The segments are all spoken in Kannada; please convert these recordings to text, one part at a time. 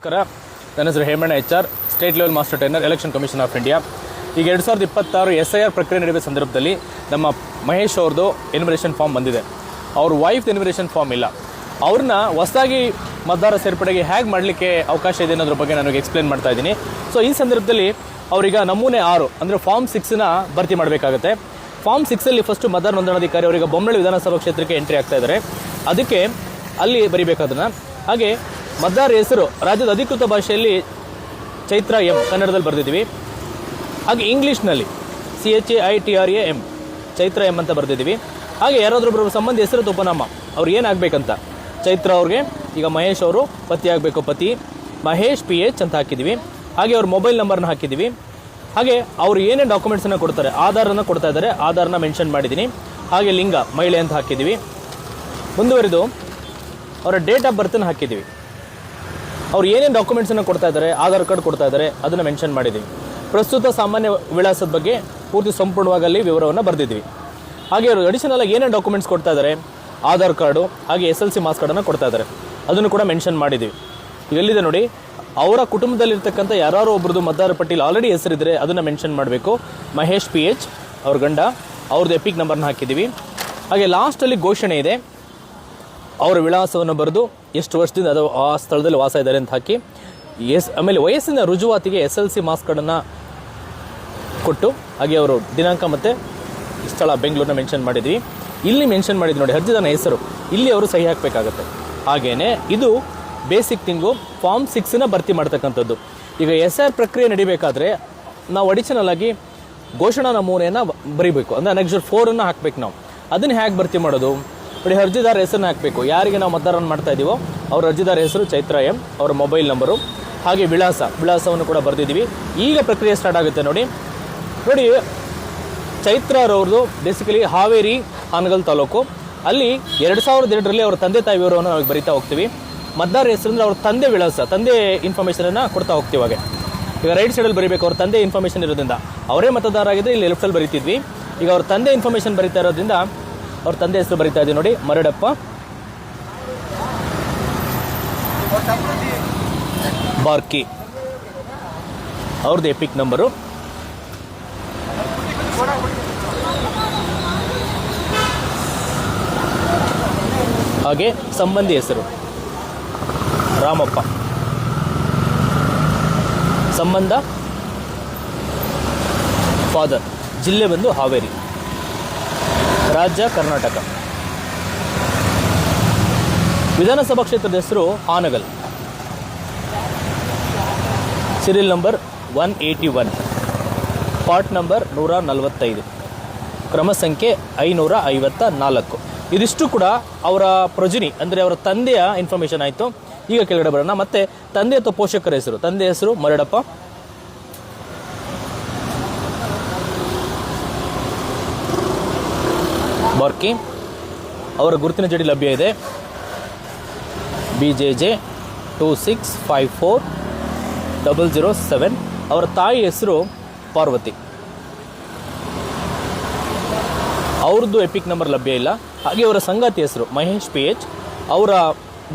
ನಮಸ್ಕಾರ. ನನ್ನ ಹೆಸರು Hemanna HR, state level master trainer, election commission of India. ಈಗ 2026 SIR ಪ್ರಕ್ರಿಯೆ ನಡೆಯುವ ಸಂದರ್ಭದಲ್ಲಿ ನಮ್ಮ ಮಹೇಶ್ ಅವ್ರದ್ದು ಎನ್ಯುಮರೇಷನ್ ಫಾರ್ಮ್ ಬಂದಿದೆ. ಅವ್ರ ವೈಫ್ ಎನ್ಯುಮರೇಷನ್ ಫಾರ್ಮ್ ಇಲ್ಲ. ಅವ್ರನ್ನ ಹೊಸದಾಗಿ ಮತದಾರ ಸೇರ್ಪಡೆಗೆ ಹೇಗೆ ಮಾಡಲಿಕ್ಕೆ ಅವಕಾಶ ಇದೆ ಅನ್ನೋದ್ರ ಬಗ್ಗೆ ನನಗೆ ಎಕ್ಸ್ಪ್ಲೇನ್ ಮಾಡ್ತಾ ಇದ್ದೀನಿ. ಸೊ ಈ ಸಂದರ್ಭದಲ್ಲಿ ಅವರೀಗ ನಮೂನೆ 6 ಅಂದರೆ ಫಾರ್ಮ್ 6ನ ಭರ್ತಿ ಮಾಡಬೇಕಾಗುತ್ತೆ. ಫಾರ್ಮ್ 6ಅಲ್ಲಿ ಫಸ್ಟು ಮತದಾರ ನೋಂದಣಾಧಿಕಾರಿ ಅವರಿಗೆ ಬೊಮ್ಮನಹಳ್ಳಿ ವಿಧಾನಸಭಾ ಕ್ಷೇತ್ರಕ್ಕೆ ಎಂಟ್ರಿ ಆಗ್ತಾ ಇದ್ದಾರೆ. ಅದಕ್ಕೆ ಅಲ್ಲಿ ಬರಿಬೇಕಾದನ್ನ. ಹಾಗೆ ಮತದಾರ ಹೆಸರು ರಾಜ್ಯದ ಅಧಿಕೃತ ಭಾಷೆಯಲ್ಲಿ ಚೈತ್ರ M ಕನ್ನಡದಲ್ಲಿ ಬರೆದಿದ್ದೀವಿ. ಹಾಗೆ ಇಂಗ್ಲೀಷ್ನಲ್ಲಿ CHAITRA M ಚೈತ್ರ M ಅಂತ ಬರೆದಿದ್ದೀವಿ. ಹಾಗೆ ಯಾರಾದ್ರೊಬ್ಬರು ಸಂಬಂಧಿ ಹೆಸರು ಉಪನಾಮ ಅವ್ರು ಏನಾಗಬೇಕಂತ ಚೈತ್ರ ಅವ್ರಿಗೆ ಈಗ ಮಹೇಶ್ ಅವರು ಪತಿ ಆಗಬೇಕು, ಪತಿ ಮಹೇಶ್ PH ಅಂತ ಹಾಕಿದ್ದೀವಿ. ಹಾಗೆ ಅವ್ರ ಮೊಬೈಲ್ ನಂಬರ್ನ ಹಾಕಿದ್ದೀವಿ. ಹಾಗೆ ಅವರು ಏನೇನು ಡಾಕ್ಯುಮೆಂಟ್ಸನ್ನು ಕೊಡ್ತಾರೆ, ಆಧಾರನ್ನು ಕೊಡ್ತಾ ಇದ್ದಾರೆ, ಆಧಾರನ ಮೆನ್ಷನ್ ಮಾಡಿದ್ದೀನಿ. ಹಾಗೆ ಲಿಂಗ ಮಹಿಳೆ ಅಂತ ಹಾಕಿದ್ದೀವಿ. ಮುಂದುವರಿದು ಅವರ ಡೇಟ್ ಆಫ್ ಬರ್ತನ್ನು ಹಾಕಿದ್ದೀವಿ. ಅವ್ರು ಏನೇನು ಡಾಕ್ಯುಮೆಂಟ್ಸನ್ನು ಕೊಡ್ತಾ ಇದ್ದಾರೆ, ಆಧಾರ್ ಕಾರ್ಡ್ ಕೊಡ್ತಾ ಇದ್ದಾರೆ, ಅದನ್ನು ಮೆನ್ಷನ್ ಮಾಡಿದ್ದೀವಿ. ಪ್ರಸ್ತುತ ಸಾಮಾನ್ಯ ವಿಳಾಸದ ಬಗ್ಗೆ ಪೂರ್ತಿ ಸಂಪೂರ್ಣವಾಗಿ ಅಲ್ಲಿ ವಿವರವನ್ನು ಬರೆದಿದ್ವಿ. ಹಾಗೆ ಅವರು ಅಡಿಷನಲ್ ಆಗಿ ಏನೇನು ಡಾಕ್ಯುಮೆಂಟ್ಸ್ ಕೊಡ್ತಾ ಇದ್ದಾರೆ, ಆಧಾರ್ ಕಾರ್ಡು ಹಾಗೆ SLC ಮಾರ್ಕ್ಸ್ ಕಾರ್ಡನ್ನು ಕೊಡ್ತಾ ಇದ್ದಾರೆ, ಅದನ್ನು ಕೂಡ ಮೆನ್ಷನ್ ಮಾಡಿದ್ದೀವಿ. ಎಲ್ಲಿದೆ ನೋಡಿ, ಅವರ ಕುಟುಂಬದಲ್ಲಿರ್ತಕ್ಕಂಥ ಯಾರು ಒಬ್ರದ್ದು ಮತದಾರ ಪಟ್ಟಿಯಲ್ಲಿ ಆಲ್ರೆಡಿ ಹೆಸರಿದ್ರೆ ಅದನ್ನು ಮೆನ್ಷನ್ ಮಾಡಬೇಕು. ಮಹೇಶ್ PH ಅವ್ರ ಗಂಡ, ಅವ್ರದ್ದು ಎಪಿಕ್ ನಂಬರ್ನ ಹಾಕಿದ್ದೀವಿ. ಹಾಗೆ ಲಾಸ್ಟಲ್ಲಿ ಘೋಷಣೆ ಇದೆ, ಅವರ ವಿಳಾಸವನ್ನು ಬರೆದು ಎಷ್ಟು ವರ್ಷದಿಂದ ಅದು ಆ ಸ್ಥಳದಲ್ಲಿ ವಾಸ ಇದ್ದಾರೆ ಅಂತ ಹಾಕಿ ಆಮೇಲೆ ವಯಸ್ಸಿನ ರುಜುವಾತಿಗೆ SLC ಮಾರ್ಕ್ಸ್ ಕಾರ್ಡನ್ನು ಕೊಟ್ಟು ಹಾಗೆ ಅವರು ದಿನಾಂಕ ಮತ್ತು ಸ್ಥಳ ಬೆಂಗಳೂರನ್ನ ಮೆನ್ಷನ್ ಮಾಡಿದ್ವಿ. ಇಲ್ಲಿ ಮೆನ್ಷನ್ ಮಾಡಿದ್ವಿ ನೋಡಿ, ಅರ್ಜಿದಾರನ ಹೆಸರು, ಇಲ್ಲಿ ಅವರು ಸಹಿ ಹಾಕಬೇಕಾಗತ್ತೆ. ಹಾಗೇನೆ ಇದು ಬೇಸಿಕ್ ಥಿಂಗು ಫಾರ್ಮ್ 6ನ ಭರ್ತಿ ಮಾಡ್ತಕ್ಕಂಥದ್ದು. ಈಗ SIR ಪ್ರಕ್ರಿಯೆ ನಡಿಬೇಕಾದ್ರೆ ನಾವು ಅಡಿಷನಲ್ ಆಗಿ ಘೋಷಣಾ ನಮೂನೆಯನ್ನು ಬರೀಬೇಕು, ಅಂದರೆ ಅನೆಕ್ಷರ್ 4ಅನ್ನು ಹಾಕಬೇಕು. ನಾವು ಅದನ್ನು ಹೇಗೆ ಭರ್ತಿ ಮಾಡೋದು ನೋಡಿ, ಅರ್ಜಿದಾರ ಹೆಸರನ್ನ ಹಾಕಬೇಕು. ಯಾರಿಗೆ ನಾವು ಮತದಾರನ ಮಾಡ್ತಾ ಇದ್ದೀವೋ ಅವ್ರ ಅರ್ಜಿದಾರ ಹೆಸರು ಚೈತ್ರ M, ಅವರ ಮೊಬೈಲ್ ನಂಬರು ಹಾಗೆ ವಿಳಾಸವನ್ನು ಕೂಡ ಬರೆದಿದ್ದೀವಿ. ಈಗ ಪ್ರಕ್ರಿಯೆ ಸ್ಟಾರ್ಟ್ ಆಗುತ್ತೆ ನೋಡಿ. ಚೈತ್ರರವ್ರದ್ದು ಬೇಸಿಕಲಿ ಹಾವೇರಿ ಹಾನಗಲ್ ತಾಲೂಕು. ಅಲ್ಲಿ 2002ರಲ್ಲಿ ಅವರ ತಂದೆ ತಾಯಿ ವಿವರವನ್ನು ನಾವು ಬರಿತಾ ಹೋಗ್ತೀವಿ. ಮತದಾರ ಹೆಸರು ಅವ್ರ ತಂದೆ ವಿಳಾಸ, ತಂದೆ ಇನ್ಫಾರ್ಮೇಷನನ್ನು ಕೊಡ್ತಾ ಹೋಗ್ತೀವಿ. ಹಾಗೆ ಈಗ ರೈಟ್ ಸೈಡಲ್ಲಿ ಬರೀಬೇಕು, ಅವ್ರ ತಂದೆ ಇನ್ಫಾರ್ಮೇಷನ್ ಇರೋದ್ರಿಂದ ಅವರೇ ಮತದಾರ ಆಗಿದ್ರೆ ಇಲ್ಲಿ ಲೆಫ್ಟಲ್ಲಿ ಬರಿತಿದ್ವಿ. ಈಗ ಅವ್ರ ತಂದೆ ಇನ್ಫಾರ್ಮೇಷನ್ ಬರಿತಾ ಇರೋದ್ರಿಂದ ಅವ್ರ ತಂದೆ ಹೆಸರು ಬರಿತಾ ಇದ್ದೀವಿ ನೋಡಿ, ಮರಡಪ್ಪ ಬಾರ್ಕಿ. ಅವ್ರದ್ದು ಎಪಿಕ್ ನಂಬರು. ಹಾಗೆ ಸಂಬಂಧಿ ಹೆಸರು ರಾಮಪ್ಪ, ಸಂಬಂಧ ಫಾದರ್, ಜಿಲ್ಲೆ ಬಂದು ಹಾವೇರಿ, ರಾಜ್ಯ ಕರ್ನಾಟಕ, ವಿಧಾನಸಭಾ ಕ್ಷೇತ್ರದ ಹೆಸರು Hangal, serial number 181, part number 145, ಕ್ರಮ ಸಂಖ್ಯೆ 554. ಇದಿಷ್ಟು ಕೂಡ ಅವರ ಪ್ರೊಜಿನಿ ಅಂದರೆ ಅವರ ತಂದೆಯ ಇನ್ಫಾರ್ಮೇಷನ್ ಆಯಿತು. ಈಗ ಕೆಳಗಡೆ ಬರೋಣ. ಮತ್ತೆ ತಂದೆ ಅಥವಾ ಪೋಷಕರ ಹೆಸರು, ತಂದೆ ಹೆಸರು ಮರಡಪ್ಪ, ಬಾರ್ಕಿ, ಅವರ ಗುರುತಿನ ಚೀಟಿ ಲಭ್ಯ ಇದೆ, BJJ 2654007. ಅವರ ತಾಯಿ ಹೆಸರು ಪಾರ್ವತಿ, ಅವ್ರದ್ದು ಎಪಿಕ್ ನಂಬರ್ ಲಭ್ಯ ಇಲ್ಲ. ಹಾಗೆ ಅವರ ಸಂಗಾತಿ ಹೆಸರು ಮಹೇಶ್ PH, ಅವರ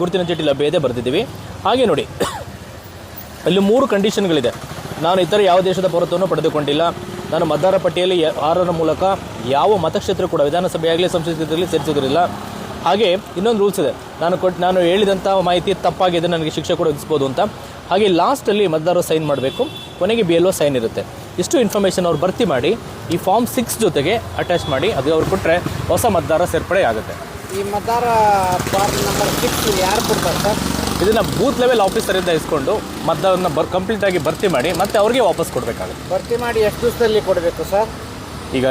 ಗುರುತಿನ ಚೀಟಿ ಲಭ್ಯ ಇದೆ, ಬರೆದಿದ್ದೀವಿ. ಹಾಗೆ ನೋಡಿ, ಅಲ್ಲಿ 3 ಕಂಡೀಷನ್ಗಳಿದೆ. ನಾನು ಇತರ ಯಾವ ದೇಶದ ಪೌರತ್ವವನ್ನು ಪಡೆದುಕೊಂಡಿಲ್ಲ, ನಾನು ಮತದಾರ ಪಟ್ಟಿಯಲ್ಲಿ 6ರ ಮೂಲಕ ಯಾವ ಮತಕ್ಷೇತ್ರ ಕೂಡ ವಿಧಾನಸಭೆಯಾಗಲಿ ಸಂಸದೀಯರಲ್ಲಿ ಸೇರಿಸೋದಿಲ್ಲ. ಹಾಗೆ ಇನ್ನೊಂದು ರೂಲ್ಸ್ ಇದೆ, ನಾನು ಹೇಳಿದಂಥ ಮಾಹಿತಿ ತಪ್ಪಾಗಿದೆ, ನನಗೆ ಶಿಕ್ಷೆ ಕೂಡ ವಿಧಿಸ್ಬೋದು ಅಂತ. ಹಾಗೆ ಲಾಸ್ಟಲ್ಲಿ ಮತದಾರರು ಸೈನ್ ಮಾಡಬೇಕು, ಕೊನೆಗೆ BLO ಸೈನ್ ಇರುತ್ತೆ. ಇಷ್ಟು ಇನ್ಫಾರ್ಮೇಷನ್ ಅವ್ರು ಭರ್ತಿ ಮಾಡಿ ಈ ಫಾರ್ಮ್ 6 ಜೊತೆಗೆ ಅಟ್ಯಾಚ್ ಮಾಡಿ ಅದು ಅವ್ರು ಕೊಟ್ಟರೆ ಹೊಸ ಮತದಾರ ಸೇರ್ಪಡೆ ಆಗುತ್ತೆ. ಈ ಮತದಾರ ಫಾರ್ಮ್ ನಂಬರ್ 6 ಯಾರು ಕೊಡ್ತಾರೆ ಸರ್? ಇದನ್ನು ಬೂತ್ ಲೆವೆಲ್ ಆಫೀಸರಿಂದ ಇಸ್ಕೊಂಡು ಮತದಾರನ ಕಂಪ್ಲೀಟಾಗಿ ಭರ್ತಿ ಮಾಡಿ ಮತ್ತೆ ಅವ್ರಿಗೆ ವಾಪಸ್ ಕೊಡಬೇಕಾಗುತ್ತೆ. ಭರ್ತಿ ಮಾಡಿ ಎಷ್ಟು ದಿವಸದಲ್ಲಿ ಕೊಡಬೇಕು ಸರ್? ಈಗ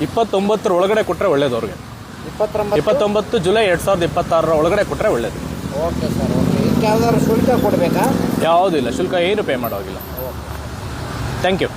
29 ಒಳಗಡೆ ಕೊಟ್ಟರೆ ಒಳ್ಳೇದು. ಅವ್ರಿಗೆ 29 ಜುಲೈ 2026 ಒಳಗಡೆ ಕೊಟ್ಟರೆ ಒಳ್ಳೇದು. Okay sir, okay. ಇದಕ್ಕೆ ಯಾವ್ದಾದ್ರು ಶುಲ್ಕ ಕೊಡಬೇಕಾ? ಯಾವುದೂ ಇಲ್ಲ, ಶುಲ್ಕ ಏನು ಪೇ ಮಾಡೋಗಿಲ್ಲ. Thank you.